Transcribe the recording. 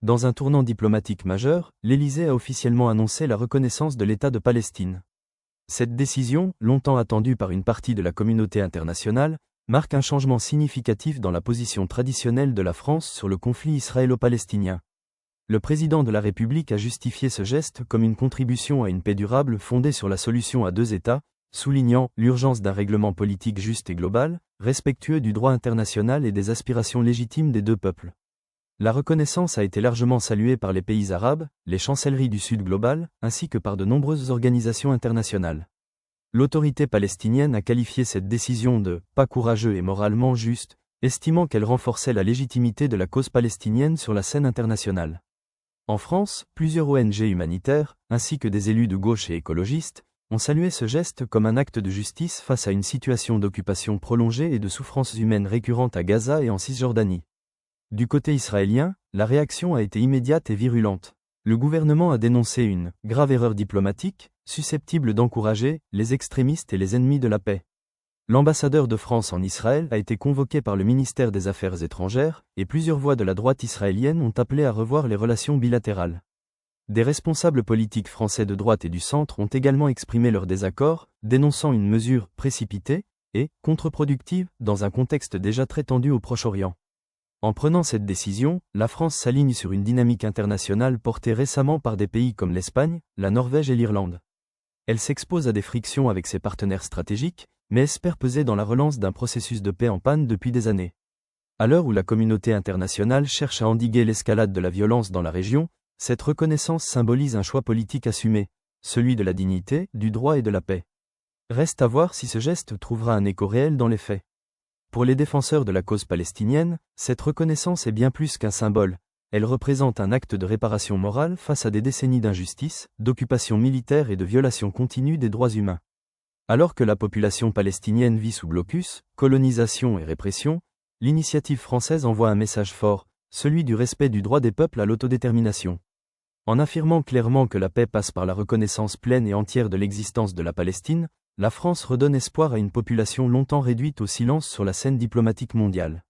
Dans un tournant diplomatique majeur, l'Élysée a officiellement annoncé la reconnaissance de l'État de Palestine. Cette décision, longtemps attendue par une partie de la communauté internationale, marque un changement significatif dans la position traditionnelle de la France sur le conflit israélo-palestinien. Le président de la République a justifié ce geste comme une contribution à une paix durable fondée sur la solution à deux États, soulignant l'urgence d'un règlement politique juste et global, respectueux du droit international et des aspirations légitimes des deux peuples. La reconnaissance a été largement saluée par les pays arabes, les chancelleries du Sud global, ainsi que par de nombreuses organisations internationales. L'autorité palestinienne a qualifié cette décision de « pas courageux et moralement juste », estimant qu'elle renforçait la légitimité de la cause palestinienne sur la scène internationale. En France, plusieurs ONG humanitaires, ainsi que des élus de gauche et écologistes, ont salué ce geste comme un acte de justice face à une situation d'occupation prolongée et de souffrances humaines récurrentes à Gaza et en Cisjordanie. Du côté israélien, la réaction a été immédiate et virulente. Le gouvernement a dénoncé une « grave erreur diplomatique », susceptible d'encourager les extrémistes et les ennemis de la paix. L'ambassadeur de France en Israël a été convoqué par le ministère des Affaires étrangères, et plusieurs voix de la droite israélienne ont appelé à revoir les relations bilatérales. Des responsables politiques français de droite et du centre ont également exprimé leur désaccord, dénonçant une mesure précipitée et contre-productive dans un contexte déjà très tendu au Proche-Orient. En prenant cette décision, la France s'aligne sur une dynamique internationale portée récemment par des pays comme l'Espagne, la Norvège et l'Irlande. Elle s'expose à des frictions avec ses partenaires stratégiques, mais espère peser dans la relance d'un processus de paix en panne depuis des années. À l'heure où la communauté internationale cherche à endiguer l'escalade de la violence dans la région, cette reconnaissance symbolise un choix politique assumé, celui de la dignité, du droit et de la paix. Reste à voir si ce geste trouvera un écho réel dans les faits. Pour les défenseurs de la cause palestinienne, cette reconnaissance est bien plus qu'un symbole, elle représente un acte de réparation morale face à des décennies d'injustice, d'occupation militaire et de violation continue des droits humains. Alors que la population palestinienne vit sous blocus, colonisation et répression, l'initiative française envoie un message fort, celui du respect du droit des peuples à l'autodétermination. En affirmant clairement que la paix passe par la reconnaissance pleine et entière de l'existence de la Palestine, la France redonne espoir à une population longtemps réduite au silence sur la scène diplomatique mondiale.